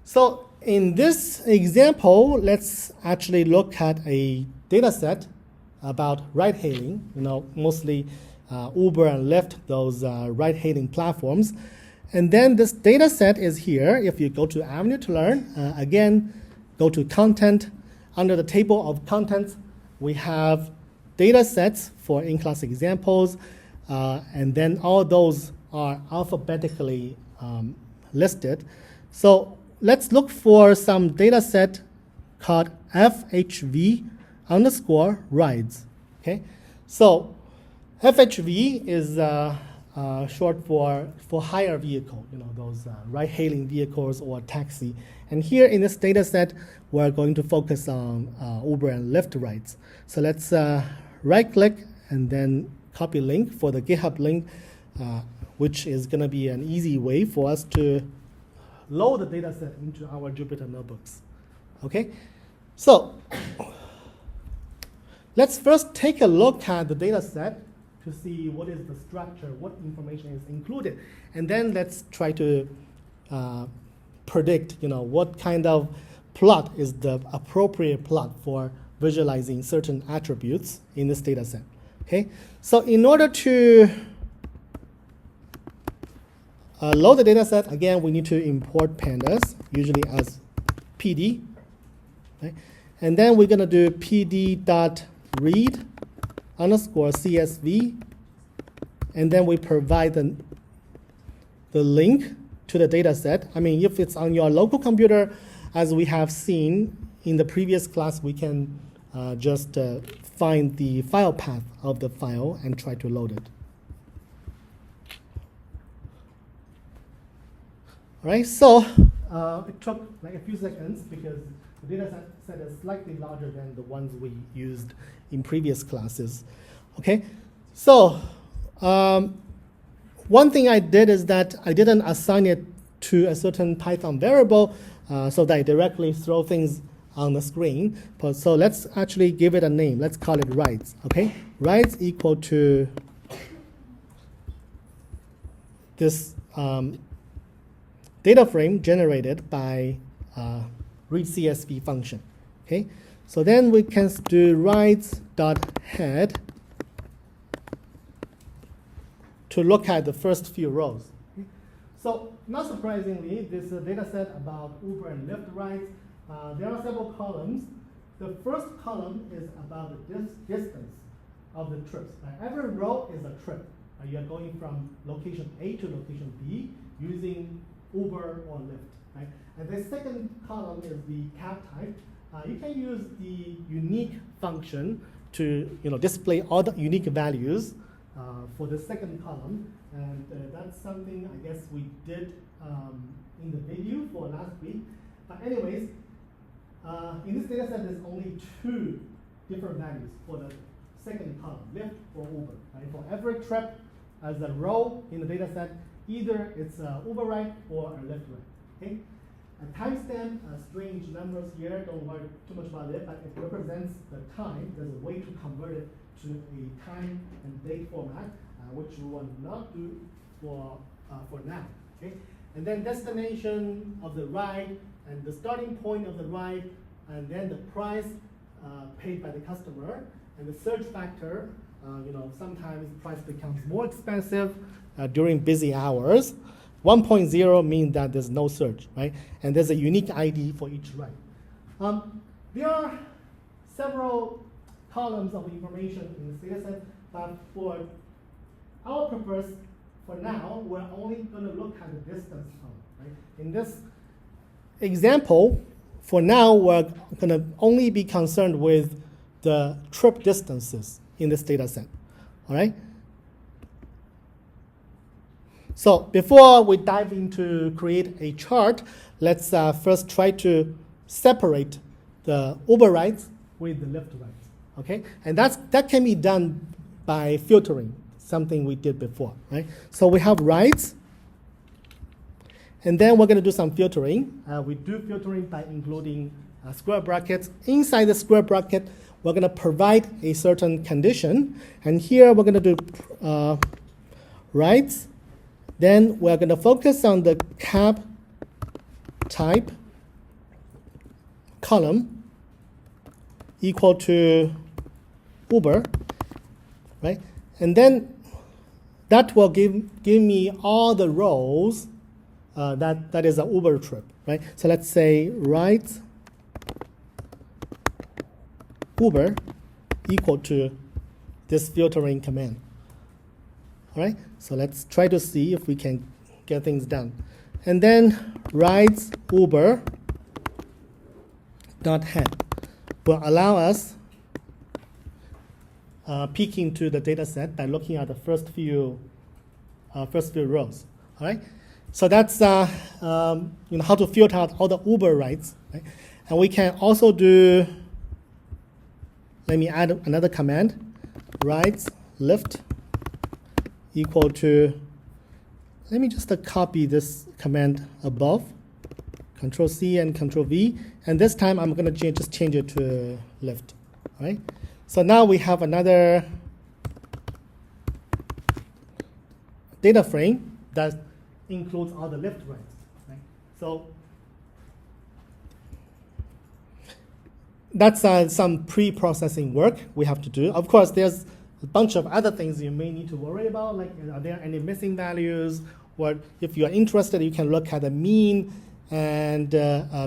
So in this example, let's actually look at a data set about ride-hailing, mostly Uber and Lyft, those ride-hailing platforms. And then this data set is here. If you go to Avenue to Learn, again, go to Content. Under the table of contents, we have data sets for in-class examples, and then all those are alphabetically listed. So let's look for some data set called FHV_rides. Okay, so FHV is short for hire vehicle, those ride-hailing vehicles or taxi. And here in this data set, we're going to focus on Uber and Lyft rides. So let's right-click and then copy link for the GitHub link, which is going to be an easy way for us to load the data set into our Jupyter notebooks. Okay, so let's first take a look at the data set to see what is the structure, what information is included, and then let's try to predict, what kind of plot is the appropriate plot for visualizing certain attributes in this data set. Okay, so in order to load the data set, again, we need to import pandas, usually as PD. Okay? And then we're going to do pd.read_CSV, and then we provide the link to the data set. I mean, if it's on your local computer, as we have seen in the previous class, we can just find the file path of the file and try to load it. All right, so it took like a few seconds because the data set is slightly larger than the ones we used in previous classes. Okay, so one thing I did is that I didn't assign it to a certain Python variable so that I directly throw things on the screen. So let's actually give it a name. Let's call it rides. Okay, rides equal to this data frame generated by readCSV function. Okay, so then we can do rides.head to look at the first few rows. Okay? So not surprisingly, this data set about Uber and Lyft rides, there are several columns. The first column is about the distance of the trips. Every row is a trip. You are going from location A to location B using Uber or Lyft. Right? And the second column is the cab type. You can use the unique function to display all the unique values for the second column. And that's something I guess we did in the video for last week. But anyways, in this data set, there's only two different values for the second column, Lyft or Uber. Right? For every trip as a row in the data set, either it's an Uber ride or a Lyft ride. Okay? A timestamp, strange numbers here, don't worry too much about it, but it represents the time. There's a way to convert it to a time and date format, which we will not do for now. Okay? And then destination of the ride, and the starting point of the ride, and then the price paid by the customer, and the surge factor. Sometimes the price becomes more expensive during busy hours. 1.0 means that there's no surge, right? And there's a unique ID for each ride. There are several columns of information in this data set, but for our purpose, for now, we're only going to look at the distance column, right? In this example, for now, we're going to only be concerned with the trip distances in this data set, all right? So before we dive into create a chart, let's first try to separate the Uber rides with the Lyft rides, okay? And that can be done by filtering, something we did before, right? So we have rides, and then we're going to do some filtering. We do filtering by including square brackets. Inside the square bracket, we're going to provide a certain condition, and here we're going to do rides. Then we're going to focus on the cab type column equal to Uber, right? And then that will give me all the rows that is an Uber trip, right? So let's say write Uber equal to this filtering command. All right, so let's try to see if we can get things done. And then write Uber dot head will allow us peek into the data set by looking at the first few rows. All right, so that's how to filter out all the Uber rights, right? And we can also do. Let me add another command. Write lift equal to. Let me just copy this command above. Control C and Control V, and this time I'm going to just change it to lift. All right. So now we have another data frame that includes all the lift rights. Right? So that's some pre-processing work we have to do. Of course, there's a bunch of other things you may need to worry about, like are there any missing values? Or if you are interested, you can look at the mean and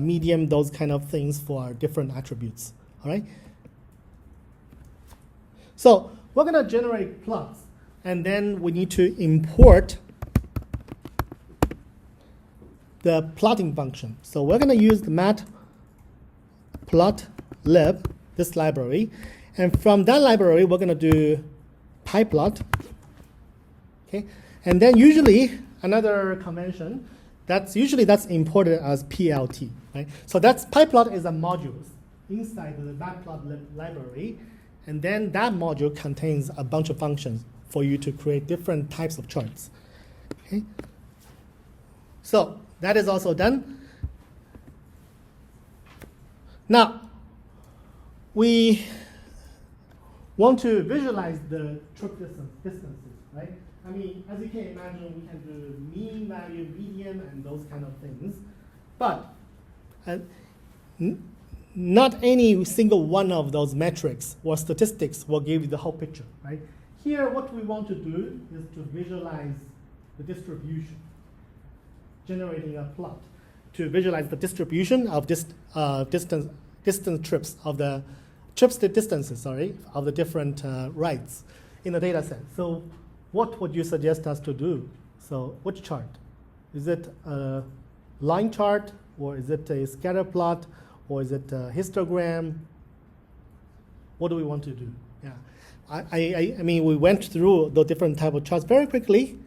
median, those kind of things for different attributes. All right. So we're going to generate plots, and then we need to import the plotting function. So we're going to use the matplotlib, this library, and from that library we're going to do pyplot. Okay, and then usually another convention that's imported as PLT. Right? So that's pyplot is a module inside the matplotlib library. And then that module contains a bunch of functions for you to create different types of charts. Okay? So that is also done. Now, we want to visualize the trip distances, right? I mean, as you can imagine, we can do mean value, median, and those kind of things. But not any single one of those metrics or statistics will give you the whole picture, right? Here, what we want to do is to visualize the distribution, generating a plot to visualize the distribution of this distance trips of the distances, of the different rights in the data set. So, what would you suggest us to do? So, which chart? Is it a line chart, or is it a scatter plot? Or is it a histogram? What do we want to do? Yeah, I mean, we went through the different type of charts very quickly.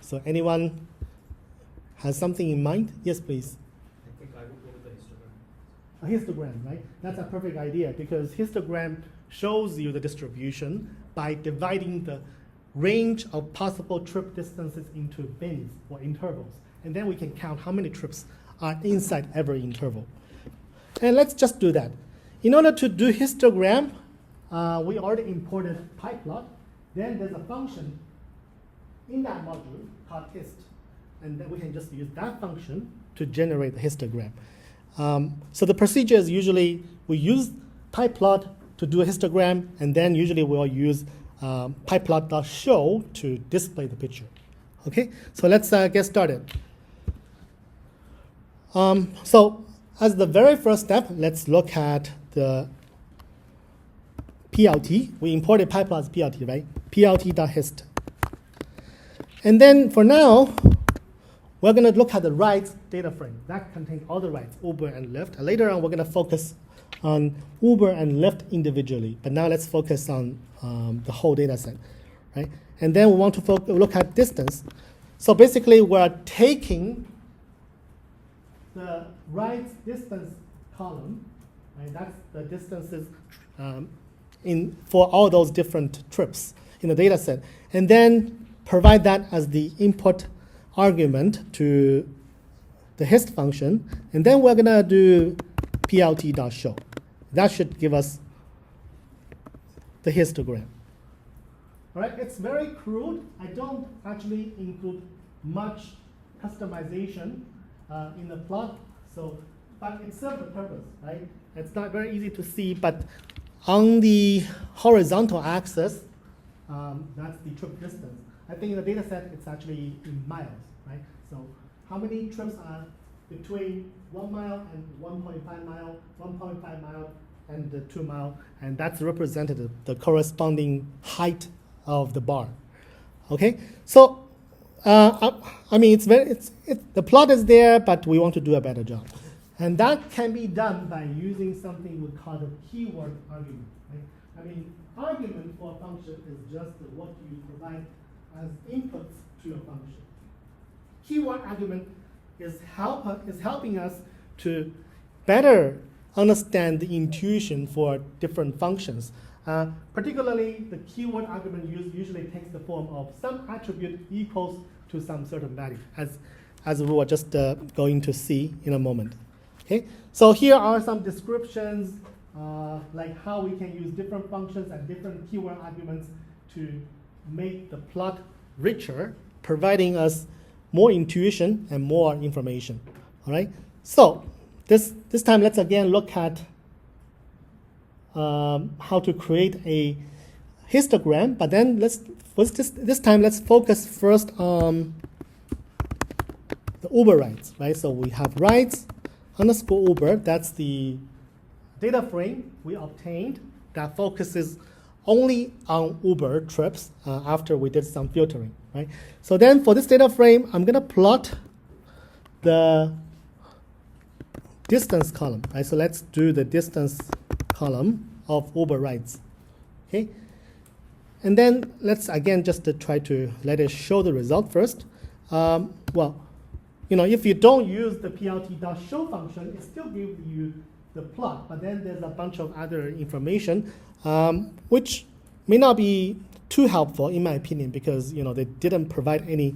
So anyone has something in mind? Yes, please. I think I would go with the histogram. A histogram, right? That's a perfect idea because histogram shows you the distribution by dividing the range of possible trip distances into bins or intervals. And then we can count how many trips are inside every interval. And let's just do that. In order to do histogram, we already imported pyplot. Then there's a function in that module called hist. And then we can just use that function to generate the histogram. So the procedure is usually we use pyplot to do a histogram, and then usually we'll use pyplot.show to display the picture. Okay, so let's get started. So as the very first step, let's look at the PLT. We imported pyplot's PLT, right? PLT.hist. And then for now, we're going to look at the rights data frame. That contains all the rights, Uber and Lyft. And later on, we're going to focus on Uber and Lyft individually. But now let's focus on the whole data set, right? And then we want to look at distance. So basically, we're taking the rights distance column, right? That's the distances for all those different trips in the data set. And then provide that as the input argument to the hist function. And then we're going to do plt.show. That should give us the histogram. All right, it's very crude. I don't actually include much customization in the plot. So but it serves the purpose, right? It's not very easy to see, but on the horizontal axis, that's the trip distance. I think in the data set, it's actually in miles, right? So how many trips are between 1 mile and 1.5 mile, 1.5 mile and the 2 mile, and that's represented the corresponding height of the bar. Okay, so I mean, the plot is there, but we want to do a better job. And that can be done by using something we call the keyword argument. Right? I mean, argument for a function is just what you provide as inputs to your function. Keyword argument is helping us to better understand the intuition for different functions. Particularly, the keyword argument usually takes the form of some attribute equals to some certain value, as we were just going to see in a moment. Okay, so here are some descriptions, like how we can use different functions and different keyword arguments to make the plot richer, providing us more intuition and more information. All right, so this time let's again look at how to create a histogram, but then this time let's focus first on the Uber rights, right? So we have rights underscore Uber, that's the data frame we obtained that focuses only on Uber trips after we did some filtering, right? So then for this data frame, I'm gonna plot the distance column, right? So let's do the distance column of Uber rights, okay? And then let's again just try to let it show the result first. Well, you know, if you don't use the plt.show function, it still gives you the plot, but then there's a bunch of other information which may not be too helpful in my opinion, because you know they didn't provide any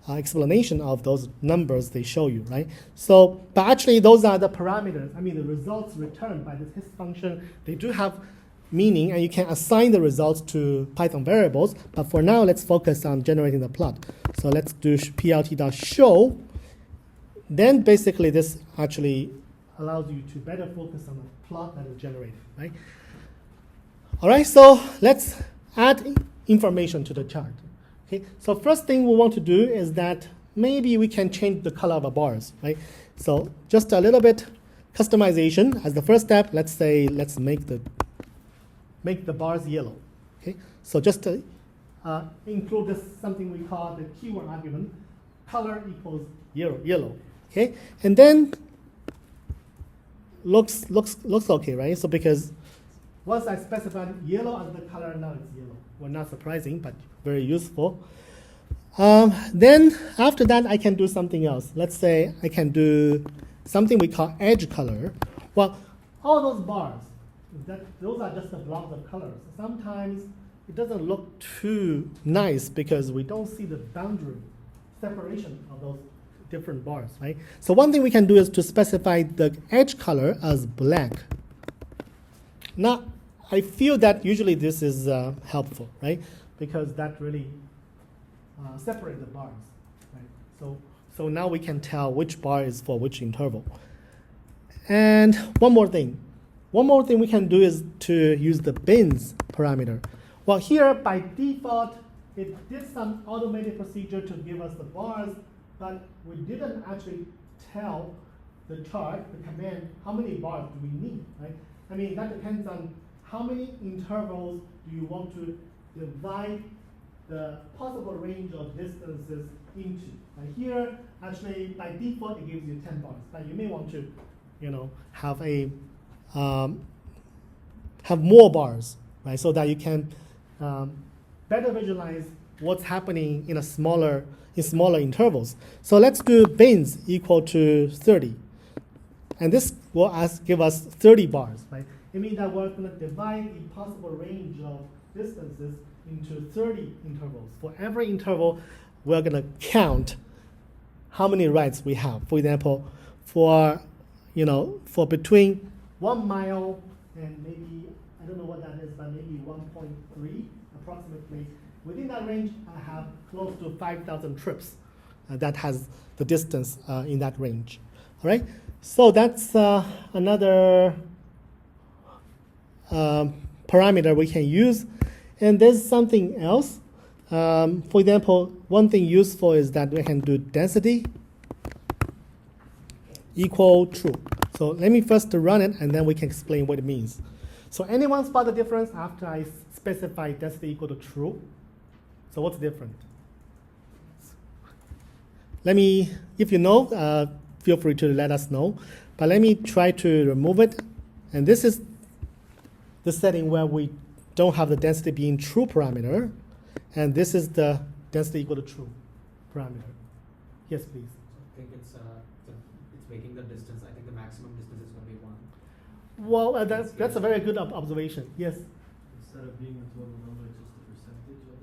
explanation of those numbers they show you, right? So, but actually those are the parameters. I mean, the results returned by this hist function, they do have meaning, and you can assign the results to Python variables. But for now, let's focus on generating the plot. So let's do plt.show. Then basically this actually allows you to better focus on the plot that is generated, right? All right, so let's add information to the chart. Okay, so first thing we want to do is that maybe we can change the color of the bars, right? So just a little bit customization as the first step. Let's say let's make the bars yellow. Okay, so just to include this something we call the keyword argument, color equals yellow. Okay, and then looks okay, right? So because once I specified yellow as the color, now it's yellow. Well, not surprising, but very useful. Then after that, I can do something else. Let's say I can do something we call edge color. Well, all those bars, those are just the blobs of colors. Sometimes it doesn't look too nice because we don't see the boundary separation of those different bars, right? So one thing we can do is to specify the edge color as black. Now, I feel that usually this is helpful, right? Because that really separates the bars, right? So now we can tell which bar is for which interval. And one more thing we can do is to use the bins parameter. Well, here by default, it did some automated procedure to give us the bars, but we didn't actually tell the chart, the command, how many bars do we need, right? I mean, that depends on how many intervals do you want to divide the possible range of distances into. Right? Here, actually, by default, it gives you 10 bars, but you may want to, you know, have more bars, right? So that you can better visualize what's happening in smaller intervals. So let's do bins equal to 30. And this will give us 30 bars, right? It means that we're going to divide the possible range of distances into 30 intervals. For every interval, we're going to count how many writes we have. For example, for between 1 mile and maybe, I don't know what that is, but maybe 1.3 approximately. Within that range, I have close to 5,000 trips that has the distance in that range. All right, so that's another parameter we can use. And there's something else. For example, one thing useful is that we can do density equal true. So let me first run it, and then we can explain what it means. So anyone spot the difference after I specify density equal to true? So what's different? Let me, if you know, feel free to let us know. But let me try to remove it. And this is the setting where we don't have the density being true parameter. And this is the density equal to true parameter. Yes, please. I think it's making the distance. I think the maximum distance is going to be 1. Well, that's a very good observation. Yes. Instead of being a total number, it's just a percentage of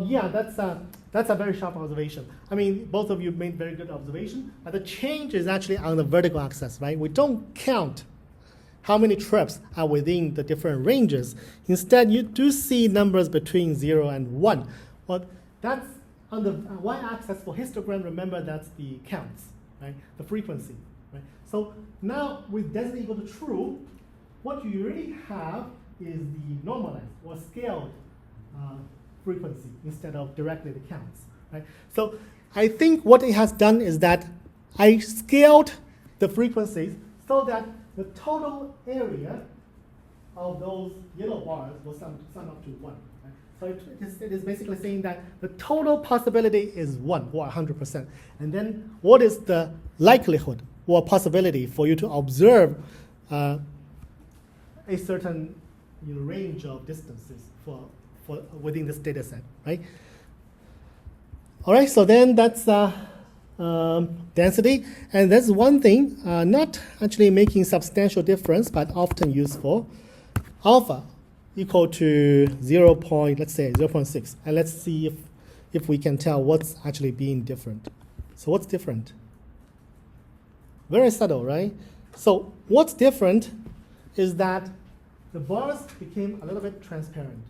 it. Yeah, that's a very sharp observation. I mean, both of you made very good observation. But the change is actually on the vertical axis, right? We don't count how many trips are within the different ranges. Instead, you do see numbers between 0 and 1. Well, that's on the y-axis for histogram. Remember, that's the counts, right? The frequency, right? So now with density equal to true, what you really have is the normalized or scaled frequency instead of directly the counts, right? So I think what it has done is that I scaled the frequencies so that the total area of those yellow bars will sum up to 1. Right? So it is basically saying that the total possibility is 1 or 100%. And then what is the likelihood or possibility for you to observe a certain range of distances for within this data set, right? All right, so then that's density, and that's one thing, not actually making substantial difference, but often useful. Alpha equal to 0. Let's say 0.6, and let's see if we can tell what's actually being different. So what's different? Very subtle, right? So what's different is that the bars became a little bit transparent.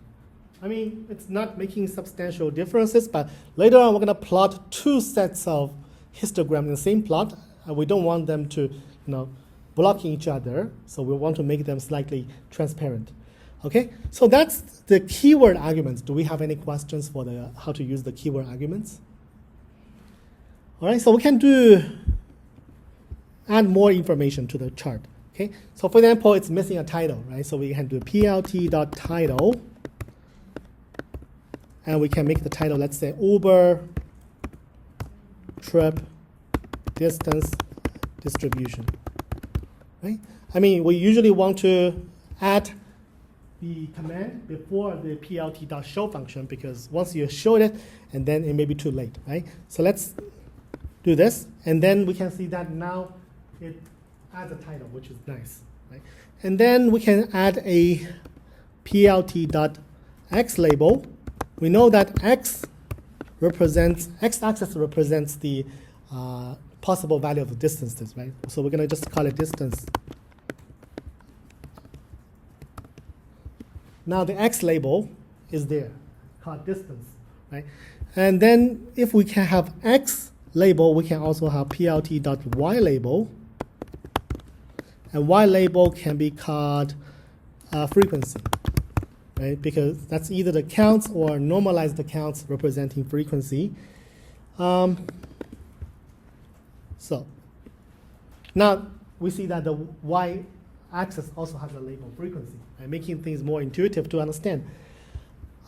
I mean, it's not making substantial differences, but later on we're going to plot two sets of histograms in the same plot. We don't want them to, blocking each other, so we want to make them slightly transparent. Okay, so that's the keyword arguments. Do we have any questions for how to use the keyword arguments? All right, so we can add more information to the chart. Okay, so for example, it's missing a title, right? So we can do plt.title, and we can make the title, let's say, Uber trip distance distribution, right? I mean, we usually want to add the command before the plt.show function, because once you showed it, and then it may be too late, right? So let's do this, and then we can see that now it adds a title, which is nice, right? And then we can add a plt.x label. We know that x-axis represents the possible value of the distances, right? So we're going to just call it distance. Now the x label is there, called distance, right? And then if we can have x label, we can also have plt.y label. And y label can be called frequency, right? Because that's either the counts or normalized counts representing frequency. So now we see that the y-axis also has a label frequency, right? Making things more intuitive to understand.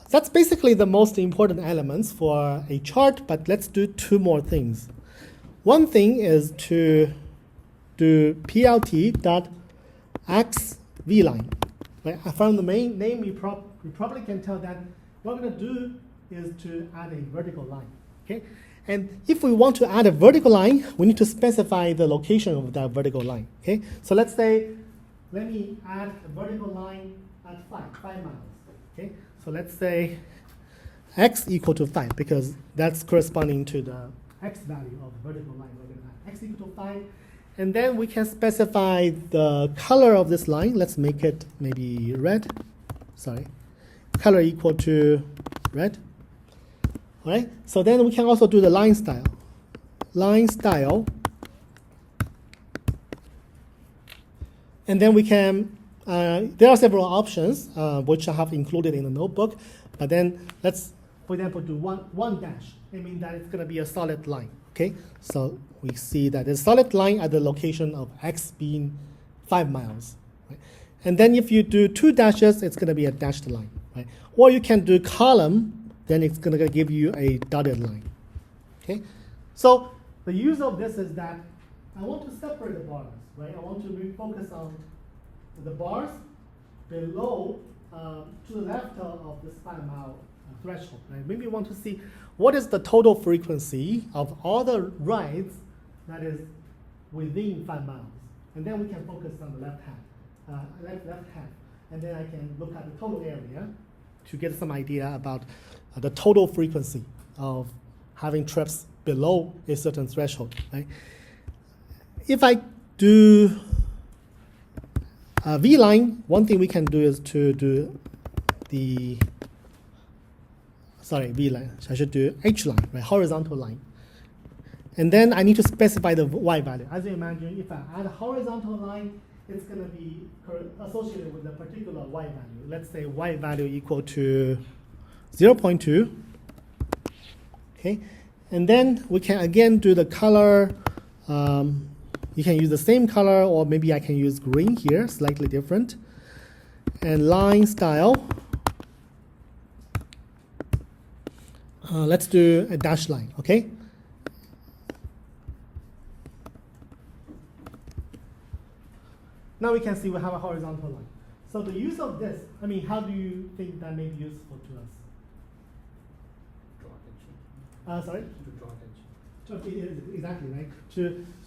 That's basically the most important elements for a chart, but let's do two more things. One thing is to do plt.xvline. Right? From the main name, you probably can tell that what we're going to do is to add a vertical line. Okay? And if we want to add a vertical line, we need to specify the location of that vertical line. Okay? So let's say, let me add a vertical line at 5 miles. Okay? So let's say x equal to 5, because that's corresponding to the x value of the vertical line we're going to add. X equal to 5. And then we can specify the color of this line. Let's make it maybe red. Sorry. Color equal to red. All right. So then we can also do the line style. Line style And then we can, there are several options which I have included in the notebook, but then let's, for example, do one dash. I mean that it's going to be a solid line, okay? So we see that there's a solid line at the location of x being 5 miles. Right? And then if you do 2 dashes, it's going to be a dashed line, right? Or you can do column, then it's going to give you a dotted line, okay? So the use of this is that I want to separate the bars, right? I want to refocus on the bars below, to the left of this 5 mile threshold, right? Maybe you want to see what is the total frequency of all the rides that is within 5 miles. And then we can focus on the left half. And then I can look at the total area to get some idea about the total frequency of having trips below a certain threshold, right? If I do a V line, one thing we can do is to do the, sorry, V line, I should do H line, right, horizontal line. And then I need to specify the Y value. As you imagine, if I add a horizontal line, it's going to be associated with a particular Y value. Let's say Y value equal to 0.2, okay? And then we can again do the color. You can use the same color, or maybe I can use green here, slightly different. And line style. Let's do a dash line, okay? Now we can see we have a horizontal line. So the use of this, I mean, how do you think that may be useful to us? Draw attention. Sorry? To draw attention. Exactly, right?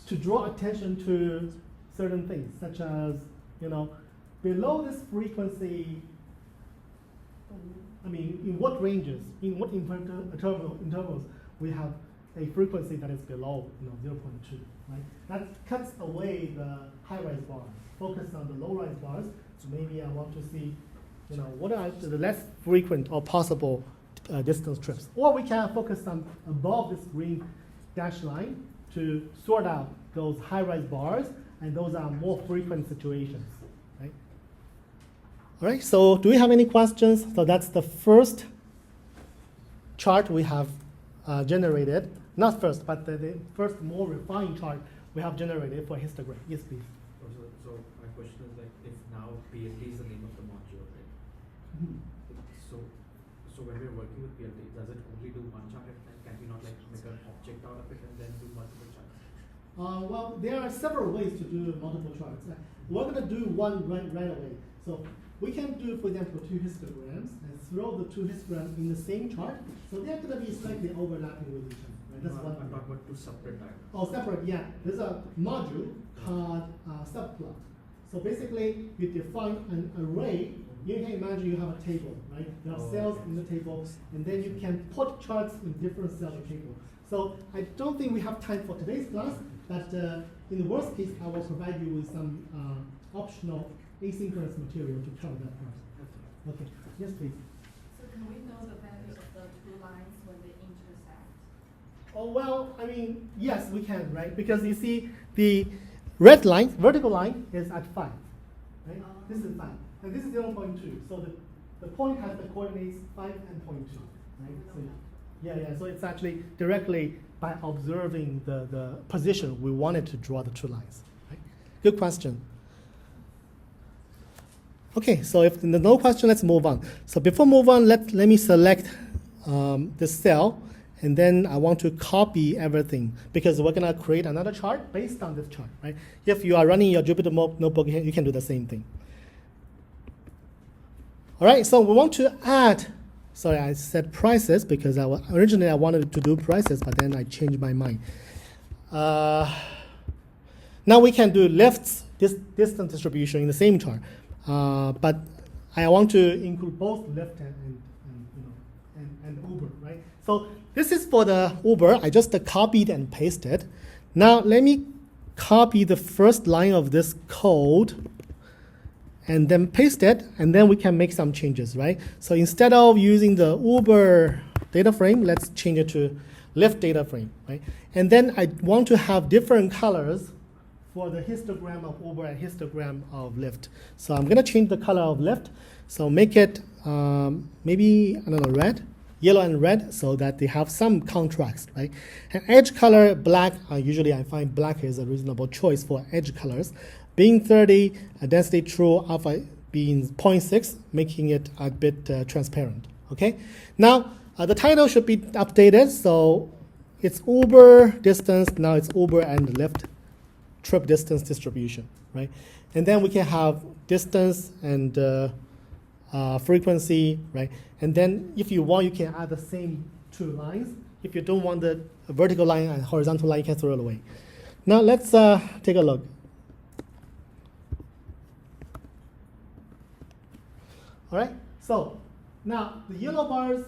To draw attention to certain things, such as, you know, below this frequency, I mean, in what ranges, in what intervals we have a frequency that is below, you know, 0.2, right? That cuts away the high-rise bars, focus on the low-rise bars. So maybe I want to see, you know, what are the less frequent or possible distance trips. Or we can focus on above this green dash line to sort out those high-rise bars, and those are more frequent situations, right? All right, so do we have any questions? So that's the first chart we have generated. Not first, but the first more refined chart we have generated for histogram. Yes, please. So my question is like, if now PLT is the name of the module, right? Mhm. So when we're working with PLT, does it only do one chart at a time? Can we not like make an object out of it and then do multiple charts? Well, there are several ways to do multiple charts. We're going to do one right away. So we can do, for example, 2 histograms and throw the 2 histograms in the same chart. So they're going to be slightly overlapping with each other. Right? That's one. I'm talking about 2 separate diagrams. Oh, separate, yeah. There's a module called subplot. So basically, you define an array. You can imagine you have a table, right? You have cells in the table, and then you can put charts in different cells in the table. So I don't think we have time for today's class, but in the worst case, I will provide you with some optional asynchronous material to cover that part. Okay, yes, please. So can we know the value of the 2 lines when they intersect? Oh, well, I mean, yes, we can, right? Because you see, the red line, vertical line, is at 5, right? This is 5, and this is 0.2. So the point has the coordinates 5 and 0.2, right? So, yeah, so it's actually directly by observing the position we wanted to draw the 2 lines, right? Good question. Okay, so if there's no question, let's move on. So before move on, let me select this cell, and then I want to copy everything because we're going to create another chart based on this chart, right? If you are running your Jupyter notebook, you can do the same thing. All right, so we want to add, sorry, I said prices because originally I wanted to do prices, but then I changed my mind. Now we can do lifts, distance distribution in the same chart. But I want to include both Lyft and Uber, right? So this is for the Uber. I just copied and pasted. Now let me copy the first line of this code and then paste it, and then we can make some changes, right? So instead of using the Uber data frame, let's change it to Lyft data frame, right? And then I want to have different colors for the histogram of Uber and histogram of Lyft. So I'm going to change the color of Lyft. So make it maybe, I don't know, red, yellow and red, so that they have some contrast, right? And edge color, black, usually I find black is a reasonable choice for edge colors. Being 30, density true, alpha being 0.6, making it a bit transparent, okay? Now, the title should be updated, so it's Uber distance, now it's Uber and Lyft trip distance distribution, right? And then we can have distance and frequency, right? And then if you want, you can add the same two lines. If you don't want the vertical line and horizontal line, you can throw it away. Now let's take a look. All right, so now the yellow bars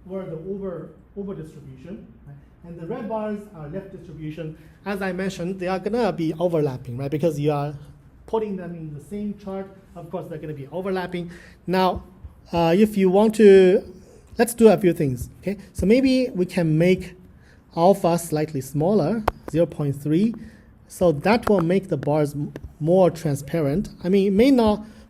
were the Uber distribution, right? And the red bars are Lyft distribution. As I mentioned, they are gonna be overlapping, right? Because you are putting them in the same chart, of course they're gonna be overlapping. Now, if you want to, let's do a few things, okay? So maybe we can make alpha slightly smaller, 0.3, so that will make the bars more transparent. I mean, it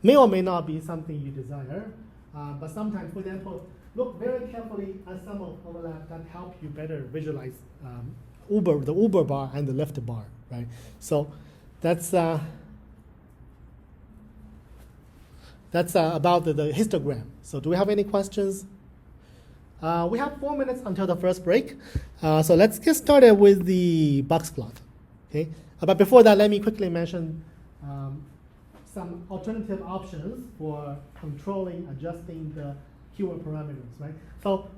may or may not be something you desire, but sometimes, for example, look very carefully at some of overlap that help you better visualize the Uber bar and the Lyft bar, right? So that's about the histogram. So do we have any questions? We have 4 minutes until the first break. So let's get started with the box plot, okay? But before that, let me quickly mention some alternative options for controlling, adjusting the keyword parameters, right? So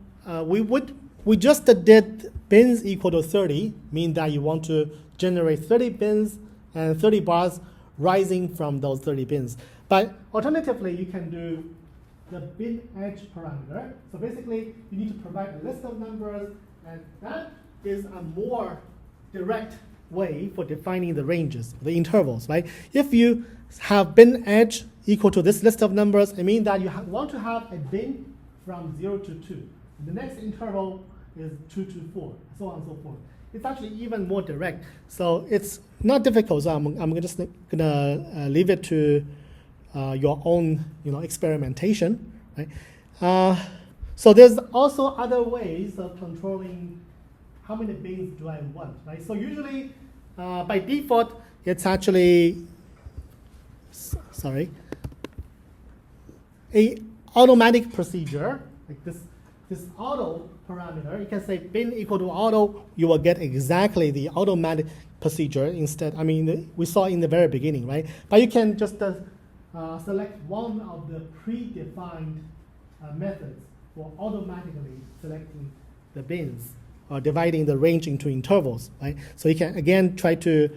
we just did bins equal to 30, mean that you want to generate 30 bins and 30 bars rising from those 30 bins. But alternatively, you can do the bin edge parameter. So basically, you need to provide a list of numbers, and that is a more direct way for defining the ranges, the intervals, right? If you have bin edge equal to this list of numbers, it means that you want to have a bin from 0 to 2. The next interval is 2 to 4, so on and so forth. It's actually even more direct. So it's not difficult, so I'm just gonna leave it to your own experimentation, right? So there's also other ways of controlling how many bins do I want, right? So usually, by default, it's actually, a automatic procedure, like this auto parameter. You can say bin equal to auto, you will get exactly the automatic procedure instead. I mean, we saw in the very beginning, right? But you can just select one of the predefined methods for automatically selecting the bins or dividing the range into intervals, right? So you can, again, try to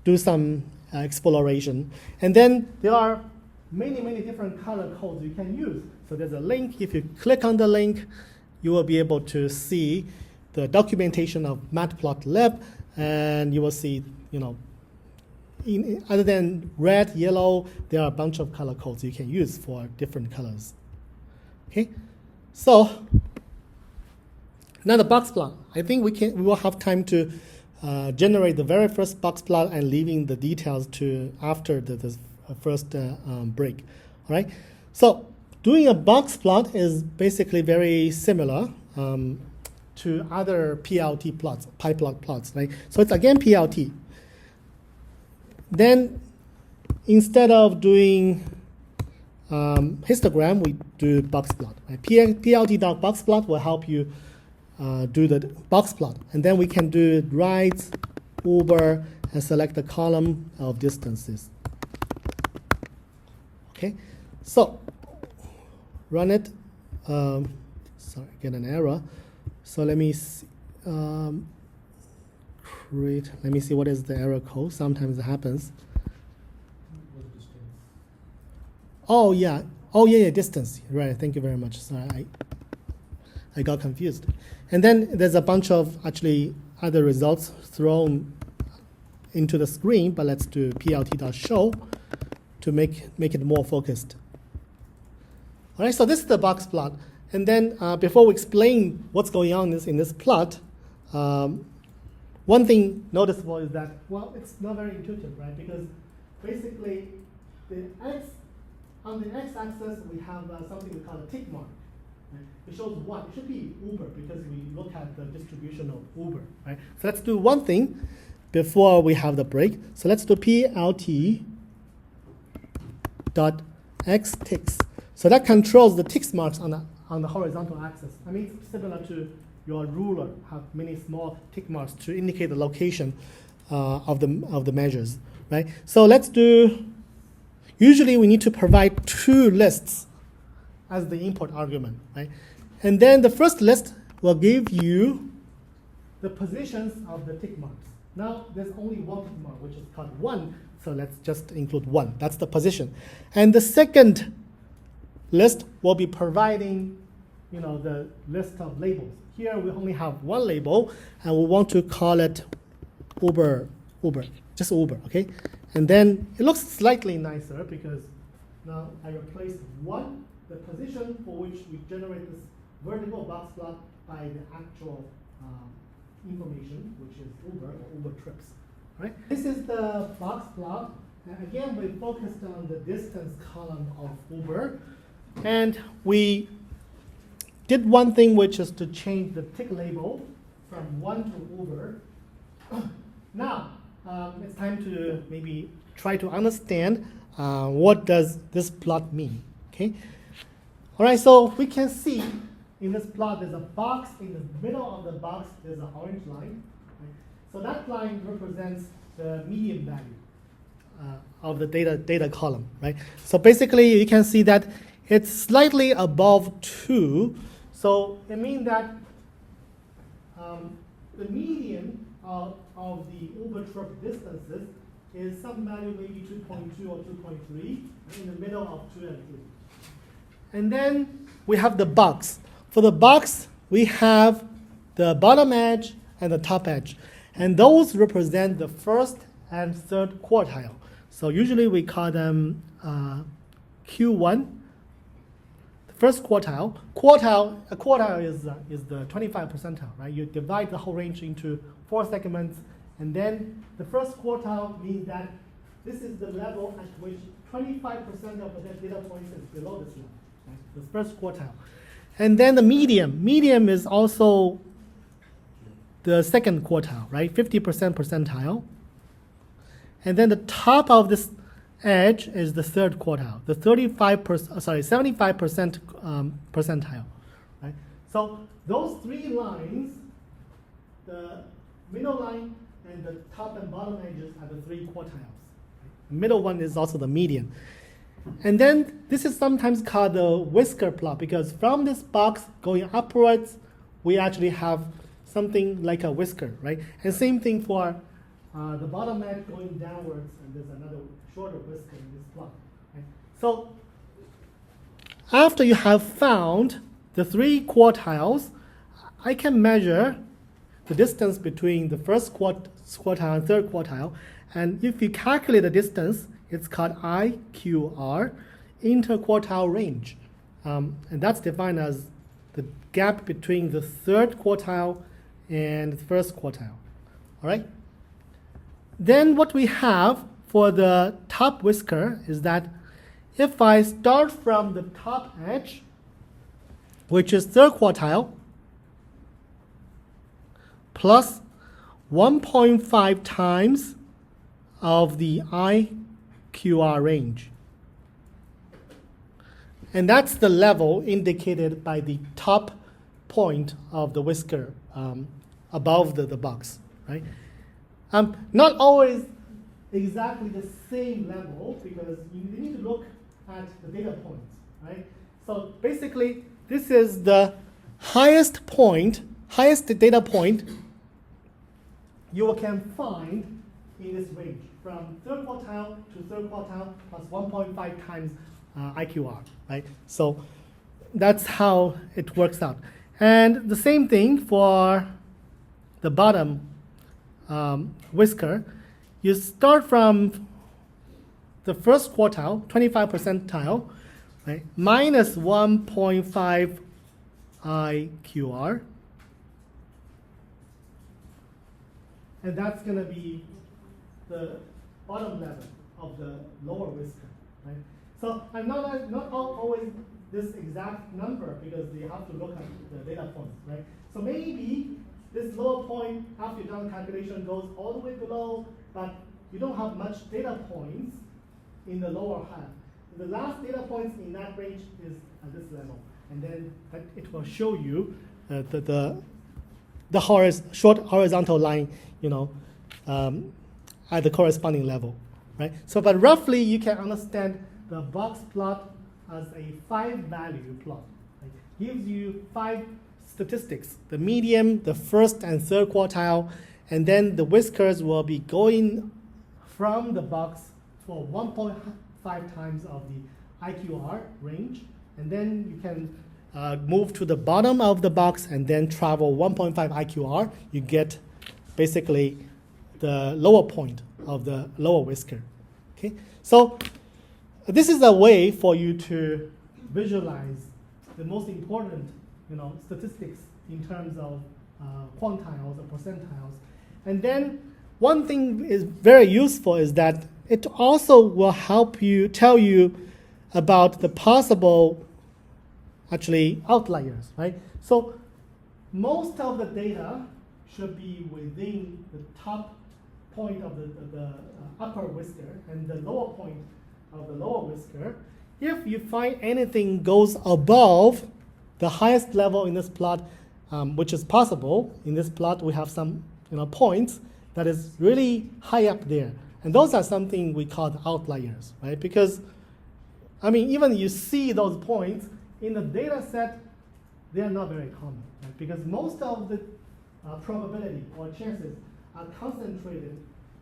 do some exploration. And then there are many, many different color codes you can use. So there's a link. If you click on the link, you will be able to see the documentation of Matplotlib, and you will see, other than red, yellow, there are a bunch of color codes you can use for different colors. Okay, so now the box plot. I think we will have time to generate the very first box plot and leaving the details to after the first break. All right. So doing a box plot is basically very similar to other PLT plots, pie-plot plots, right? So it's again PLT. Then instead of doing histogram, we do box plot. Right? PLT.boxplot will help you do the box plot. And then we can do rides, Uber, and select the column of distances. Okay, so run it. Sorry, get an error. So let me see, let me see what is the error code. Sometimes it happens. Oh yeah, distance. Right, thank you very much. Sorry, I got confused. And then there's a bunch of actually other results thrown into the screen, but let's do plt.show to make it more focused. All right, so this is the box plot. And then before we explain what's going on in this plot, one thing noticeable is that, well, it's not very intuitive, right? Because basically, on the x-axis, we have something we call a tick mark. Right? It shows what? It should be Uber because we look at the distribution of Uber, right? So let's do one thing before we have the break. So let's do plt dot x ticks. So that controls the tick marks on the horizontal axis. I mean, it's similar to your ruler, have many small tick marks to indicate the location of the measures, right? So let's do. Usually, we need to provide two lists as the input argument, right? And then the first list will give you the positions of the tick marks. Now, there's only one tick mark, which is called 1, so let's just include 1. That's the position. And the second list will be providing, the list of labels. Here, we only have one label, and we want to call it Uber, just Uber, okay? And then it looks slightly nicer because now I replace 1, the position for which we generate this vertical box plot by the actual information, which is Uber or Uber trips, right? This is the box plot. And again, we focused on the distance column of Uber. And we did one thing, which is to change the tick label from 1 to Uber. Now, it's time to maybe try to understand what does this plot mean, okay? All right, so we can see in this plot there's a box. In the middle of the box, there's an orange line. Right? So that line represents the median value of the data column, right? So basically, you can see that it's slightly above 2. So it means that the median of the Uber trip distances is some value maybe 2.2 or 2.3 in the middle of 2 and 3. And then we have the box. For the box, we have the bottom edge and the top edge. And those represent the first and third quartile. So usually we call them Q1, the first quartile. A quartile is the 25 percentile, right? You divide the whole range into 4 segments, and then the first quartile means that this is the level at which 25% of the data points is below this level, right? The first quartile. And then the medium. Medium is also the second quartile, right? 50% percentile. And then the top of this edge is the third quartile, the 75% percentile, right? So those 3 lines, the middle line and the top and bottom edges are the 3 quartiles. Right? The middle one is also the median. And then this is sometimes called the whisker plot because from this box going upwards, we actually have something like a whisker, right? And same thing for the bottom edge going downwards, and there's another shorter whisker in this plot. Right? So after you have found the 3 quartiles, I can measure the distance between the first quartile and third quartile. And if you calculate the distance, it's called IQR, interquartile range. And that's defined as the gap between the third quartile and the first quartile. All right? Then what we have for the top whisker is that if I start from the top edge, which is third quartile, plus 1.5 times of the IQR range. And that's the level indicated by the top point of the whisker above the box, right? Not always exactly the same level because you need to look at the data points, right? So basically, this is the highest data point you can find in this range from third quartile to third quartile plus 1.5 times IQR, right? So that's how it works out. And the same thing for the bottom whisker. You start from the first quartile, 25 percentile, right, minus 1.5 IQR. and that's going to be the bottom level of the lower whisker, right? So I'm not always this exact number because they have to look at the data points, right? So maybe this lower point after you've done the calculation goes all the way below, but you don't have much data points in the lower half. The last data points in that range is at this level, and then it will show you the short horizontal line, at the corresponding level, right? So, but roughly you can understand the box plot as a 5-value plot. Right? Gives you 5 statistics: the median, the first and third quartile, and then the whiskers will be going from the box for 1.5 times of the IQR range, and then you can move to the bottom of the box and then travel 1.5 IQR. You get basically the lower point of the lower whisker. Okay, so this is a way for you to visualize the most important, statistics in terms of quantiles or percentiles. And then one thing is very useful is that it also will help you tell you about the possible outliers, right? So most of the data should be within the top point of the upper whisker and the lower point of the lower whisker. If you find anything goes above the highest level in this plot, which is possible, in this plot we have some points that is really high up there. And those are something we call the outliers, right? Because, even you see those points in the data set, they are not very common, right? Because most of the probability or chances are concentrated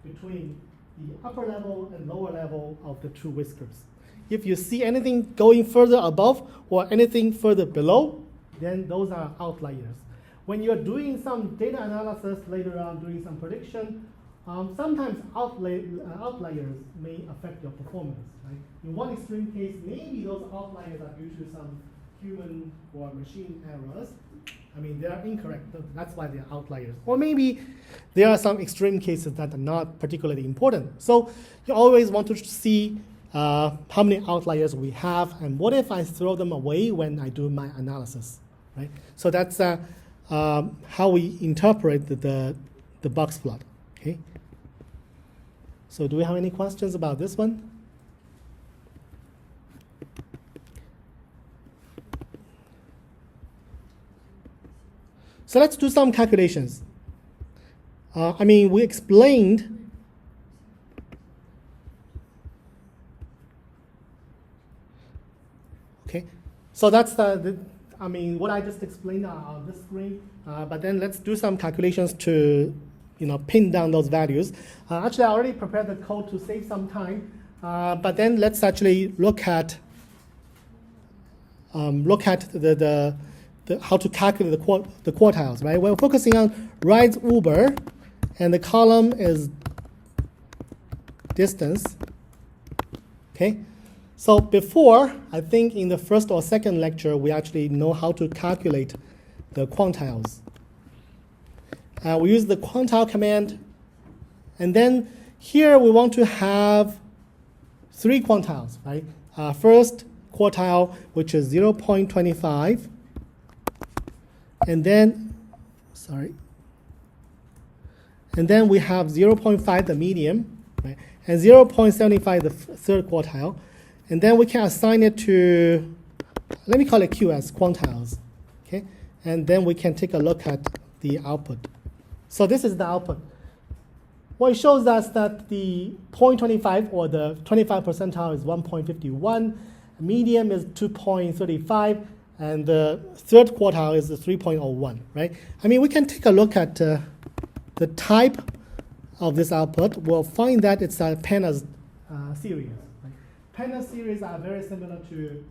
between the upper level and lower level of the two whiskers. If you see anything going further above or anything further below, then those are outliers. When you're doing some data analysis later on, doing some prediction, sometimes outliers may affect your performance, right? In one extreme case, maybe those outliers are due to some human or machine errors. They are incorrect, that's why they are outliers. Or maybe there are some extreme cases that are not particularly important. So you always want to see how many outliers we have, and what if I throw them away when I do my analysis, right? So that's how we interpret the box plot, okay? So do we have any questions about this one? So let's do some calculations. We explained okay. So that's what I just explained on this screen. But then let's do some calculations to pin down those values. Actually, I already prepared the code to save some time. But then let's actually look at how to calculate the quartiles, right? We're focusing on rides Uber, and the column is distance. Okay, so before, I think in the first or second lecture, we actually know how to calculate the quantiles. We use the quantile command, and then here we want to have 3 quantiles, right? First quartile, which is 0.25, and then we have 0.5 the medium, right? And 0.75 the third quartile, and then we can assign it to, let me call it Q as quantiles, okay? And then we can take a look at the output. So this is the output. Well, it shows us that the 0.25 or the 25 percentile is 1.51, medium is 2.35, and the third quartile is the 3.01, right? We can take a look at the type of this output. We'll find that it's a Panna's series. Right? Panna's series are very similar to,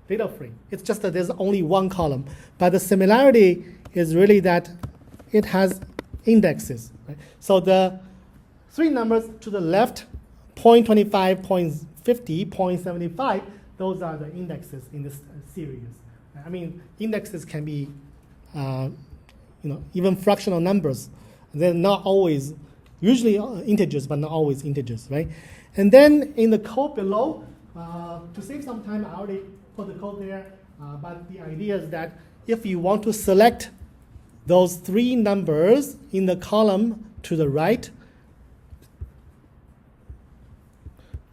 data frame. It's just that there's only one column, but the similarity is really that it has indexes. Right? So the 3 numbers to the left, 0.25, 0.50, 0.75, those are the indexes in this series. Indexes can be, even fractional numbers They're not always, usually integers, but not always integers, right? And then in the code below, to save some time, I already put the code there, but the idea is that if you want to select those 3 numbers in the column to the right,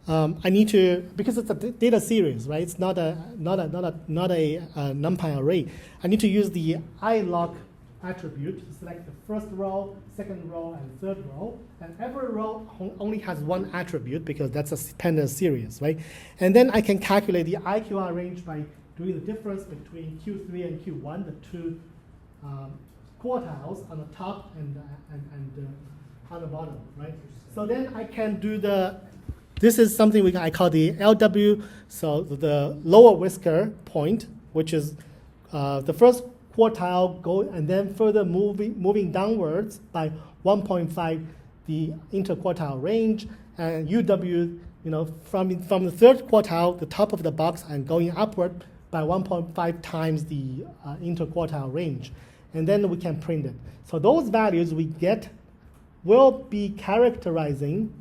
I need to, because it's a data series, right? It's not a NumPy array. I need to use the ilog attribute to select the first row, second row, and third row. And every row only has 1 attribute because that's a standard series, right? And then I can calculate the IQR range by doing the difference between Q3 and Q1, the 2 quartiles on the top and on the bottom, right? So then I can do this is something I call the LW, so the lower whisker point, which is the first quartile go and then further moving downwards by 1.5 the interquartile range, and UW, from the third quartile, the top of the box, and going upward by 1.5 times the interquartile range, and then we can print it. So those values we get will be characterizing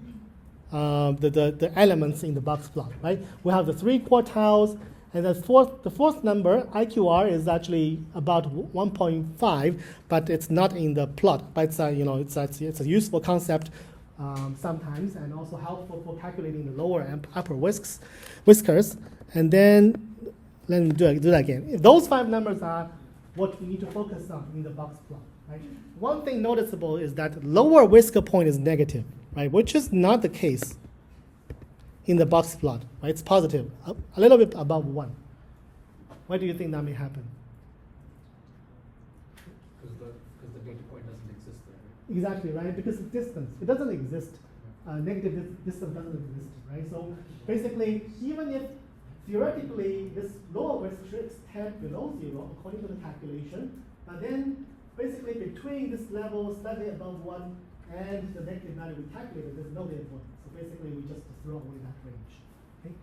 the elements in the box plot, right? We have the 3 quartiles, and the fourth number, IQR, is actually about 1.5, but it's not in the plot. But it's a useful concept sometimes, and also helpful for calculating the lower and upper whiskers. And then let me do that again. Those 5 numbers are what we need to focus on in the box plot, right? One thing noticeable is that lower whisker point is negative, right, which is not the case in the box plot, right? It's positive, a little bit above 1. Why do you think that may happen? Because the data point doesn't exist there. Exactly, right? Because of distance, it doesn't exist. Negative distance doesn't exist, right? So basically, even if theoretically this lower whisker should extend below 0 according to the calculation, but then basically between this level slightly above 1 and the negative value we calculated, there's no data point. So basically we just throw away that range. Okay?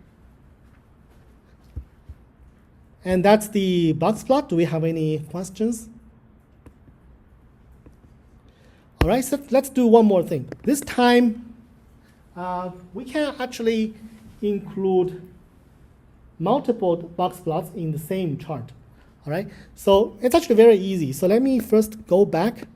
And that's the box plot. Do we have any questions? All right, so let's do one more thing. This time, we can actually include multiple box plots in the same chart. All right, so it's actually very easy. So let me first go back.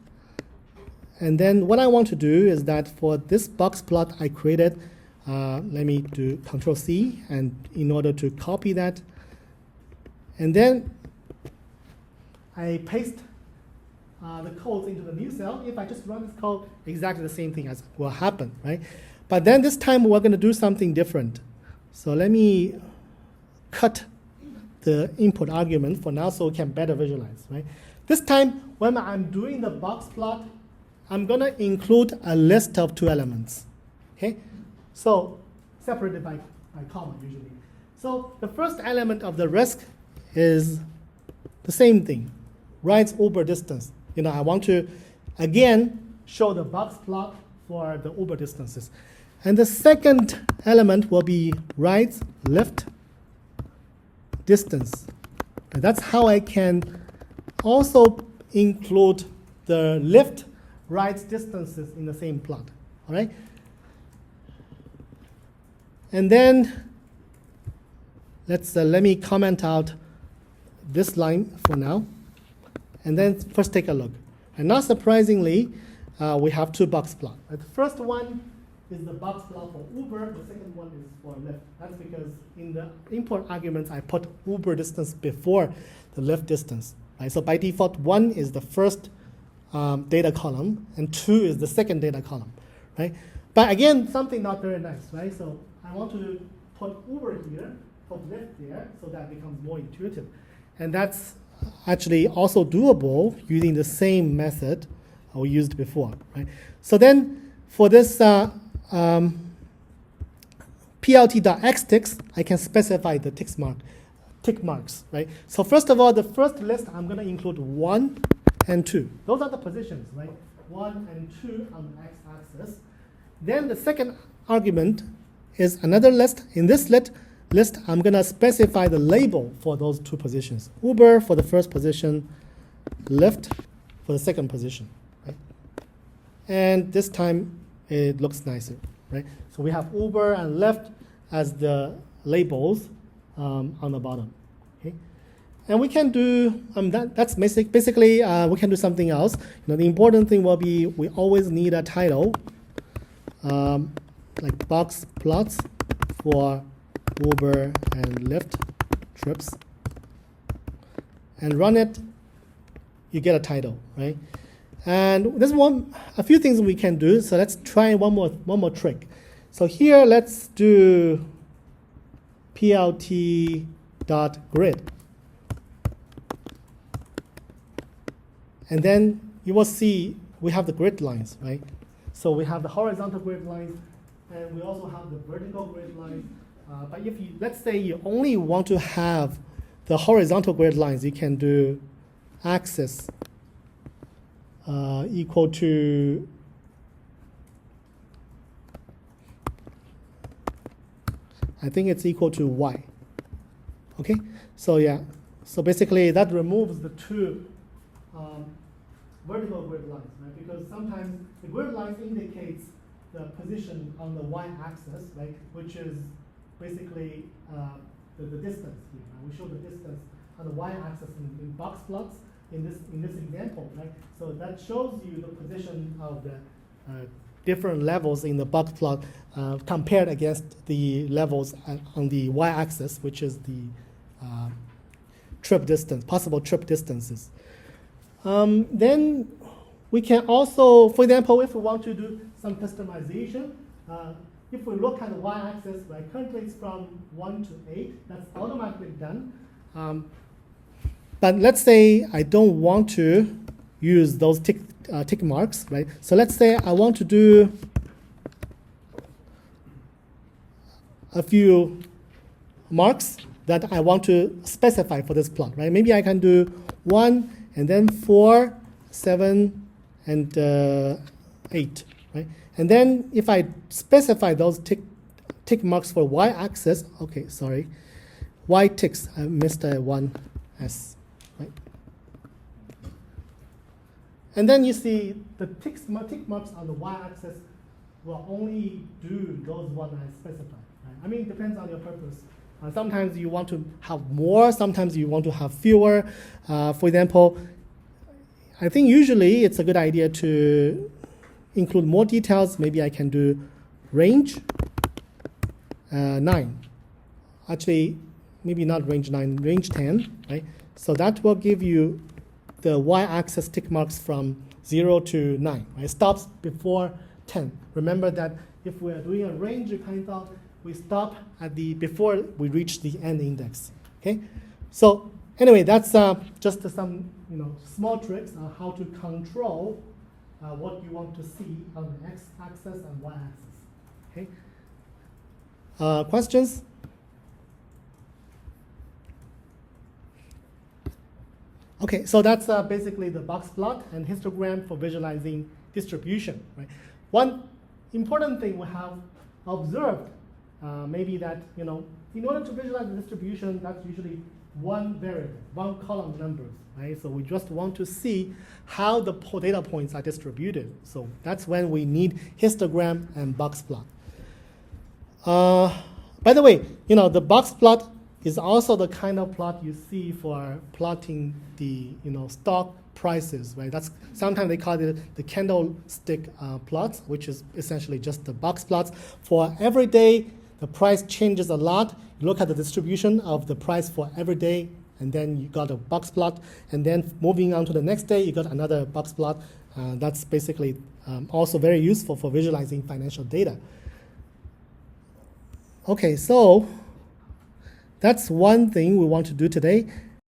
And then what I want to do is that for this box plot I created, let me do Control-C, and in order to copy that. And then I paste the codes into the new cell. If I just run this code, exactly the same thing as will happen, right? But then this time we're going to do something different. So let me cut the input argument for now so we can better visualize, right? This time when I'm doing the box plot, I'm going to include a list of 2 elements, okay? So separated by comma usually. So the first element of the risk is the same thing, Wright's Uber distance. I want to, again, show the box plot for the Uber distances. And the second element will be Wright's lift distance. And that's how I can also include the lift Wright's distances in the same plot, all right? And then let me comment out this line for now, and then first take a look. And not surprisingly, we have 2 box plots. The first one is the box plot for Uber, the second one is for Lyft. That's because in the import arguments, I put Uber distance before the Lyft distance, right? So by default, 1 is the first data column, and 2 is the second data column, right? But again, something not very nice, right? So I want to put Uber here, put Lyft there, so that becomes more intuitive. And that's actually also doable using the same method we used before, right? So then for this plt.xticks, I can specify the tick marks, right? So first of all, the first list, I'm going to include 1 and 2. Those are the positions, right? 1 and 2 on the x-axis. Then the second argument is another list. In this list, I'm going to specify the label for those 2 positions. Uber for the first position, Lyft for the second position. Right? and this time it looks nicer, right? So we have Uber and Lyft as the labels on the bottom, okay? And we can do, that's basically we can do something else. The important thing will be we always need a title, like box plots for Uber and Lyft trips, and run it, you get a title, right? And there's a few things we can do. So let's try one more trick. So here, let's do plt.grid. And then you will see we have the grid lines, right? So we have the horizontal grid lines, and we also have the vertical grid lines. But if you, let's say you only want to have the horizontal grid lines, you can do axis equal to I think it's equal to y. Okay, so yeah, so basically that removes the two vertical grid lines, right? Because sometimes the grid lines indicates the position on the y-axis, right? Which is basically the distance here. Right? We show the distance on the y-axis in box plots in this example, right? So that shows you the position of the different levels in the box plot compared against the levels on the y-axis, which is the trip distance, possible trip distances. Then we can also, for example, if we want to do some customization, if we look at the y-axis, right, currently it's from 1 to 8, that's automatically done. But let's say I don't want to use those tick marks, right? So let's say I want to do a few marks that I want to specify for this plot, right? Maybe I can do 1 and then 4, 7, and 8, right? And then if I specify those tick marks for y-axis, okay, sorry, y ticks, I missed a 1s, right? And then you see the tick marks on the y-axis will only do those ones I specified, right? I mean, it depends on your purpose. Sometimes you want to have more, sometimes you want to have fewer. For example, I think usually it's a good idea to include more details. Maybe I can do range 9. Actually, maybe not range 9, range 10, right? So that will give you the y-axis tick marks from 0 to 9, right? It stops before 10. Remember that if we're doing a range kind of, we stop at before we reach the end index, okay? So anyway, that's just some small tricks on how to control what you want to see on the x-axis and y-axis, okay? Questions? Okay, so that's basically the box plot and histogram for visualizing distribution, right? One important thing we have observed maybe that, in order to visualize the distribution, that's usually one variable, one column numbers, right? So we just want to see how the data points are distributed. So that's when we need histogram and box plot. By the way, the box plot is also the kind of plot you see for plotting the, stock prices, right? That's sometimes they call it the candlestick plots, which is essentially just the box plots. For every day, the price changes a lot. You look at the distribution of the price for every day, and then you got a box plot. And then moving on to the next day, you got another box plot. That's basically also very useful for visualizing financial data. Okay, so that's one thing we want to do today.